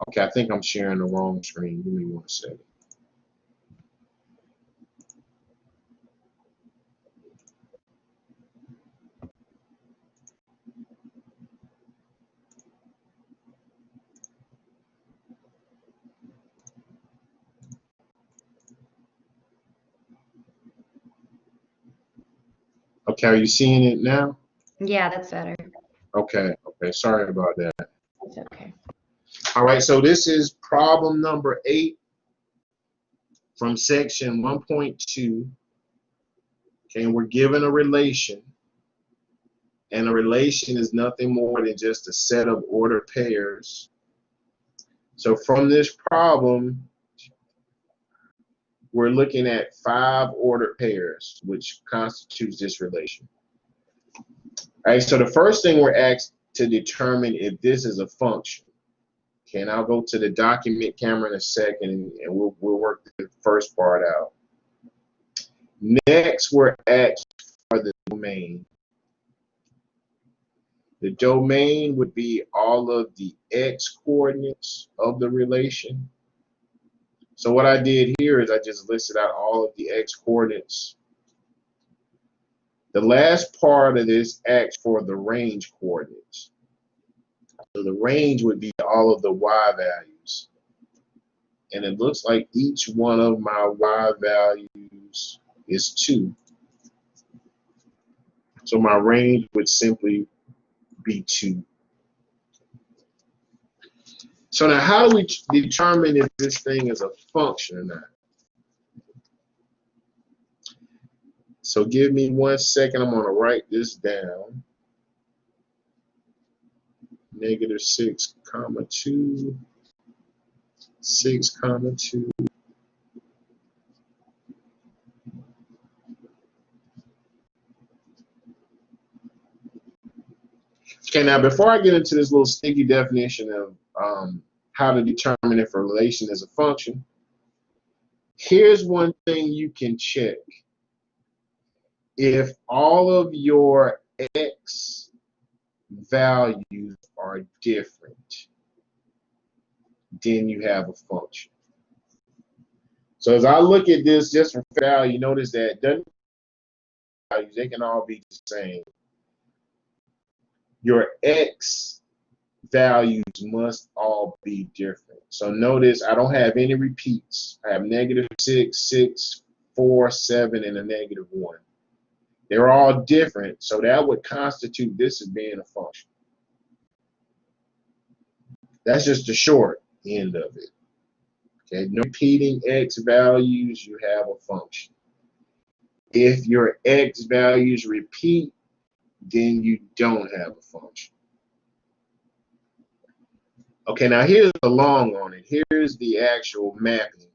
Okay, I think I'm sharing the wrong screen. Give me 1 second. Okay, are you seeing it now? Yeah, that's better. Okay, sorry about that. That's okay. All right, so this is problem number 8 from section 1.2. Okay, and we're given a relation. And a relation is nothing more than just a set of ordered pairs. So from this problem, we're looking at 5 ordered pairs, which constitutes this relation. All right, so the first thing we're asked to determine if this is a function. Okay, and I'll go to the document camera in a second, and we'll work the first part out. Next, we're asked for the domain. The domain would be all of the x coordinates of the relation. So what I did here is I just listed out all of the x coordinates. The last part of this asks for the range coordinates. So the range would be all of the y values. And it looks like each one of my y values is 2. So my range would simply be 2. So now how do we determine if this thing is a function or not? So give me 1 second. I'm going to write this down. -6, 2, 6, 2. Okay, now before I get into this little sticky definition of how to determine if a relation is a function, here's one thing you can check. If all of your x values are different, then you have a function. So as I look at this just for value, notice that values, they can all be the same. Your x values must all be different. So notice I don't have any repeats. I have -6, 6, 4, 7, and a -1. They're all different, so that would constitute this as being a function. That's just the short end of it. Okay, no repeating x values, you have a function. If your x values repeat, then you don't have a function. Okay, now here's the long on it. Here's the actual mapping.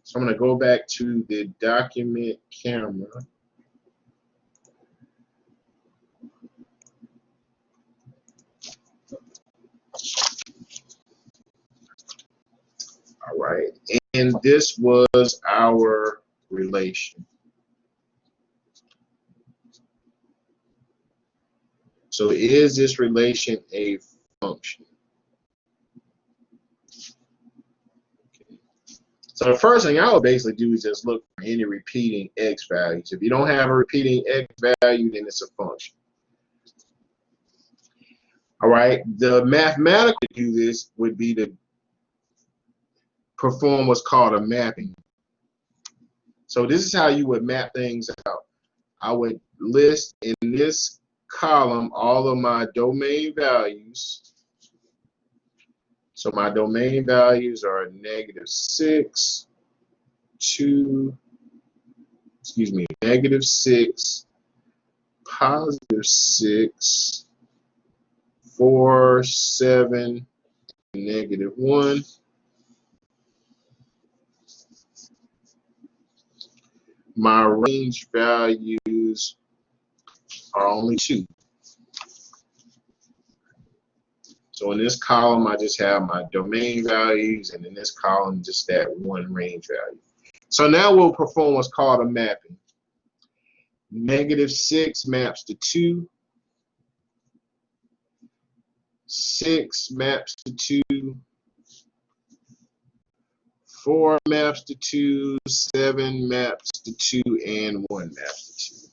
So I'm going to go back to the document camera. All right, and this was our relation. So is this relation a function? Okay. So the first thing I would basically do is just look for any repeating x values. If you don't have a repeating x value, then it's a function. All right, the mathematical to do this would be to perform what's called a mapping. So this is how you would map things out. I would list in this column all of my domain values. So my domain values are -6, 2, -6, +6, 4, 7, -1. My range values are only 2. So in this column, I just have my domain values, and in this column, just that one range value. So now we'll perform what's called a mapping. -6 maps to 2. 6 maps to 2. 4 maps to 2. 7 maps to 2. And 1 maps to 2.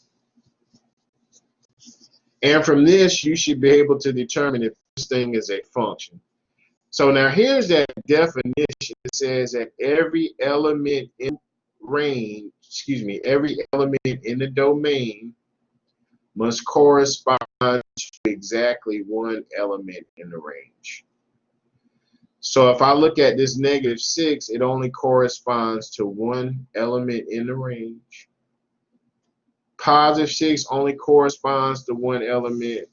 And from this, you should be able to determine if this thing is a function. So now here's that definition. It says that every element in range, every element in the domain must correspond to exactly one element in the range. So if I look at this -6, it only corresponds to one element in the range. +6 only corresponds to one element.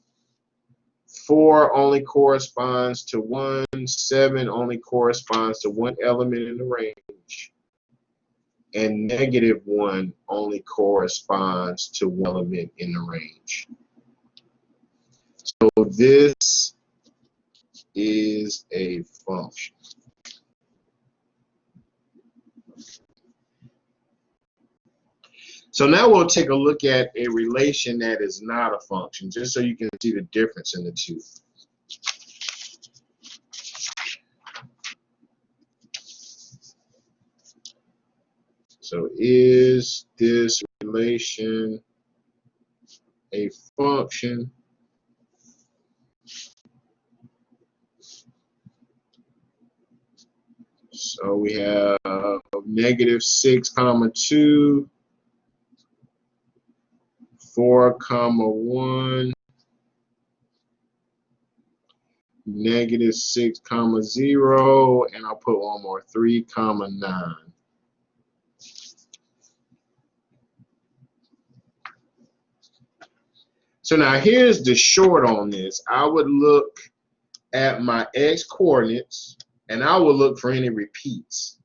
4 only corresponds to 1. 7 only corresponds to one element in the range. And -1 only corresponds to one element in the range. So this is a function. So now we'll take a look at a relation that is not a function, just so you can see the difference in the two. So is this relation a function so we have -6, 2, 4, 1, -6, 0, and I'll put one more, 3, 9. So now here's the short on this. I would look at my x coordinates and I will look for any repeats.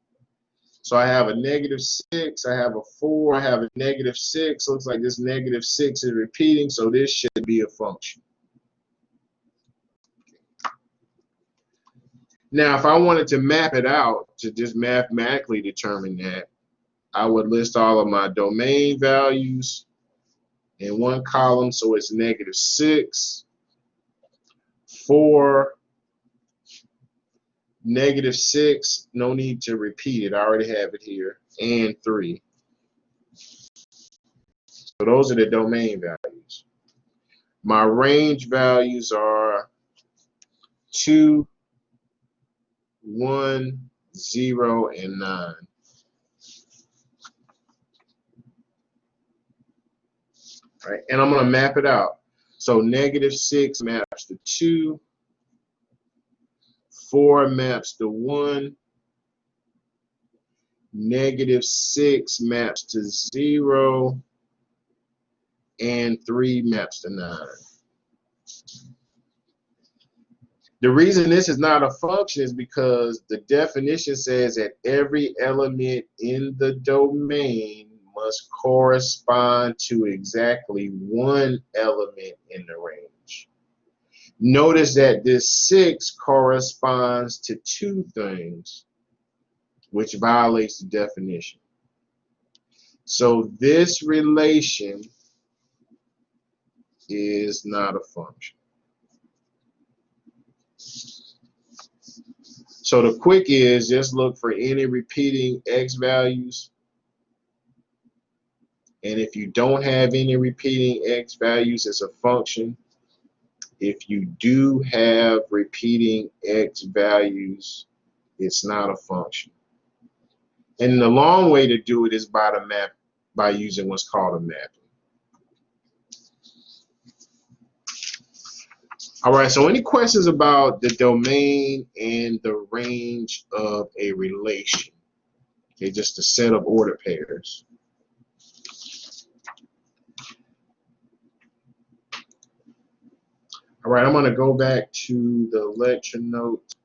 So I have a -6, I have a 4, I have a -6. Looks like this -6 is repeating, so this should be a function. Now, if I wanted to map it out to just mathematically determine that, I would list all of my domain values in one column, so it's -6, 4, -6, no need to repeat it, I already have it here, and 3. So those are the domain values. My range values are 2, 1, 0, and 9. Right, and I'm going to map it out. So -6 maps to 2, 4 maps to 1, -6 maps to 0, and 3 maps to 9. The reason this is not a function is because the definition says that every element in the domain must correspond to exactly one element in the range. Notice that this 6 corresponds to 2 things, which violates the definition. So this relation is not a function. So the quick is just look for any repeating x values. And if you don't have any repeating x values, it's a function. If you do have repeating x values, it's not a function. And the long way to do it is by using what's called a mapping. All right, so any questions about the domain and the range of a relation? Okay, just a set of ordered pairs. All right, I'm going to go back to the lecture notes.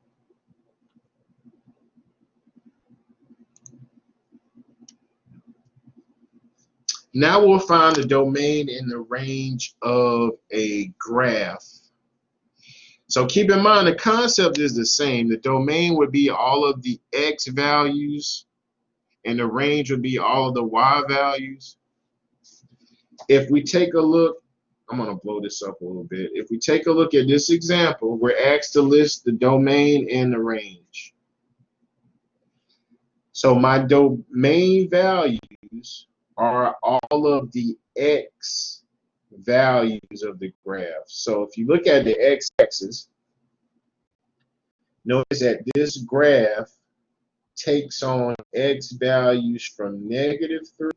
Now we'll find the domain and the range of a graph. So keep in mind the concept is the same. The domain would be all of the x values and the range would be all of the y values. If we take a look, I'm going to blow this up a little bit. If we take a look at this example, we're asked to list the domain and the range. So my domain values are all of the x values of the graph. So if you look at the x-axis, notice that this graph takes on x values from -3.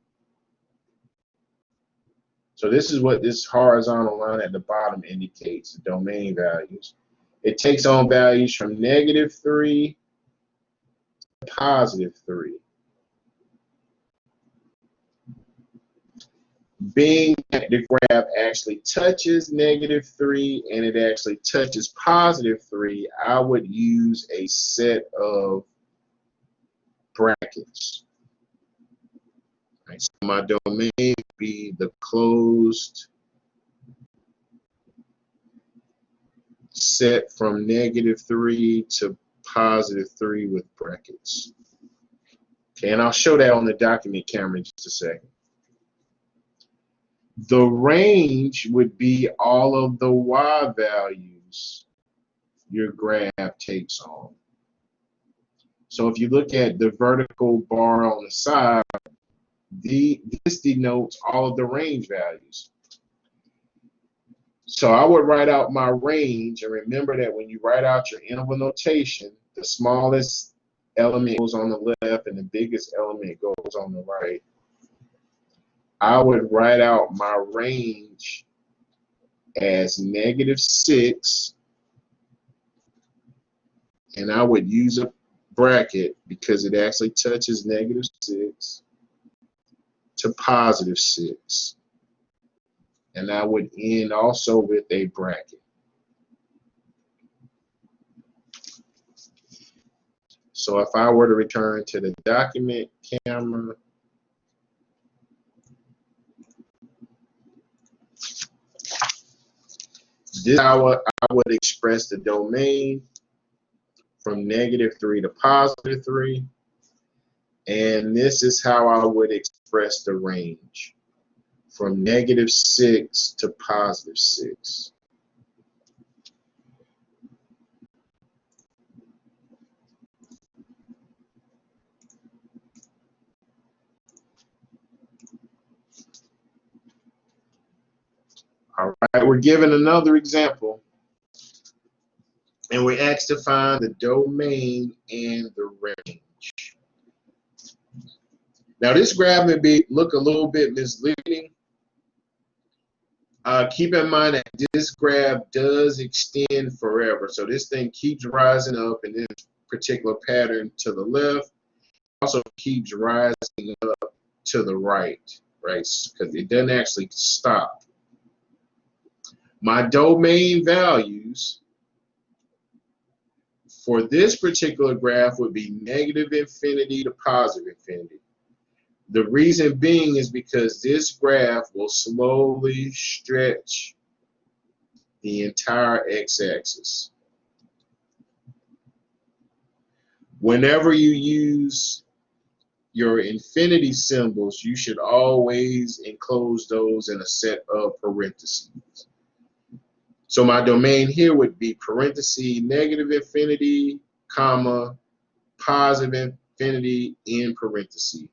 So this is what this horizontal line at the bottom indicates, the domain values. It takes on values from -3 to +3. Being that the graph actually touches -3 and it actually touches +3, I would use a set of brackets. Right, so my domain would be the closed set from -3 to +3 with brackets. Okay, and I'll show that on the document camera in just a second. The range would be all of the y values your graph takes on. So if you look at the vertical bar on the side, this denotes all of the range values. So I would write out my range, and remember that when you write out your interval notation, the smallest element goes on the left and the biggest element goes on the right. I would write out my range as -6, and I would use a bracket because it actually touches -6 to +6. And I would end also with a bracket. So if I were to return to the document camera, this is how I would express the domain from -3 to +3. And this is how I would express the range from -6 to +6. All right, we're given another example, and we're asked to find the domain and the range. Now, this graph may look a little bit misleading. Keep in mind that this graph does extend forever. So this thing keeps rising up in this particular pattern to the left. Also keeps rising up to the right, because it doesn't actually stop. My domain values for this particular graph would be -infinity to +infinity. The reason being is because this graph will slowly stretch the entire x-axis. Whenever you use your infinity symbols, you should always enclose those in a set of parentheses. So my domain here would be parentheses -infinity, comma, +infinity in parentheses.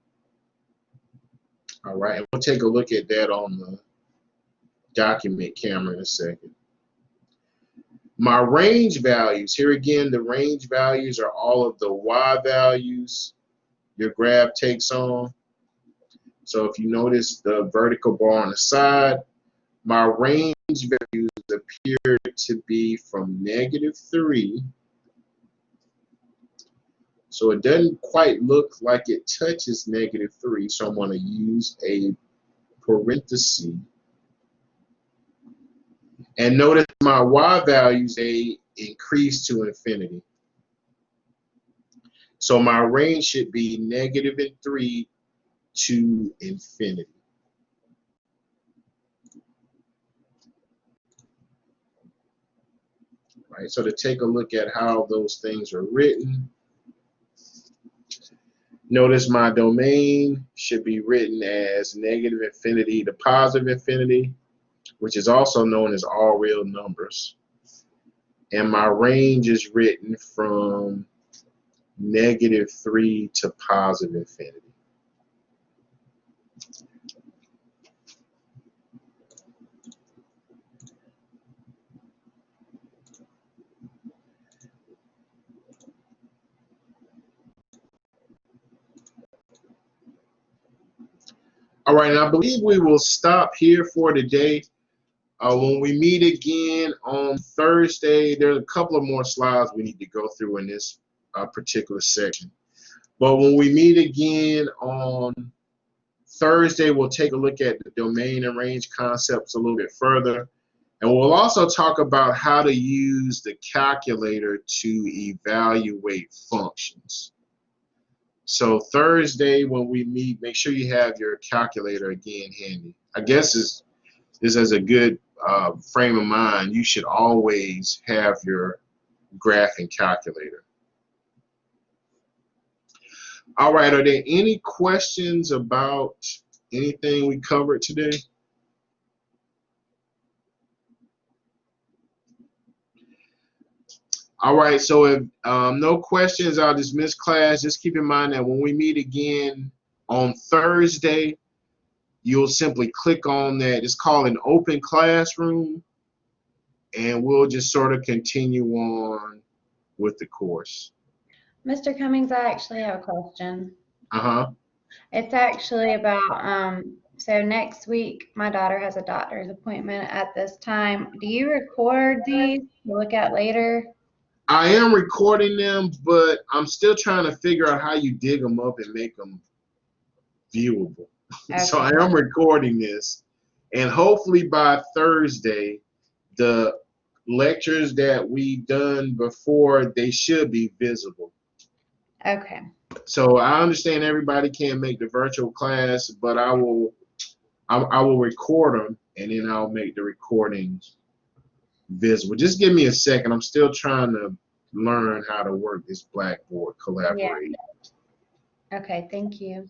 All right, and we'll take a look at that on the document camera in a second. My range values, here again, the range values are all of the y values your graph takes on. So if you notice the vertical bar on the side, my range values appear to be from -3. So it doesn't quite look like it touches -3. So I'm going to use a parenthesis. And notice my y values, they increase to infinity. So my range should be -3 to infinity. Right, so to take a look at how those things are written, notice my domain should be written as -infinity to +infinity, which is also known as all real numbers. And my range is written from -3 to +infinity. All right, and I believe we will stop here for today. When we meet again on Thursday, there's a couple of more slides we need to go through in this particular section. But when we meet again on Thursday, we'll take a look at the domain and range concepts a little bit further. And we'll also talk about how to use the calculator to evaluate functions. So Thursday, when we meet, make sure you have your calculator again handy. I guess this is a good frame of mind. You should always have your graphing calculator. All right, are there any questions about anything we covered today? All right, so if no questions, I'll dismiss class. Just keep in mind that when we meet again on Thursday, you'll simply click on that. It's called an open classroom. and we'll just sort of continue on with the course. Mr. Cummings, I actually have a question. Uh-huh. It's actually about, so next week, my daughter has a doctor's appointment at this time. Do you record these to look at later? I am recording them, but I'm still trying to figure out how you dig them up and make them viewable. So I Okay. am recording this, and hopefully by Thursday, the lectures that we done before, they should be visible. Okay. So I understand everybody can't make the virtual class, but I will record them, and then I'll make the recordings visible. Just give me a second. I'm still trying to learn how to work this Blackboard collaborate. Yeah. Okay, thank you.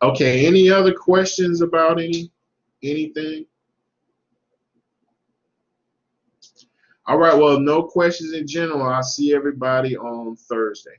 Okay, any other questions about anything? All right, well, no questions in general. I'll see everybody on Thursday.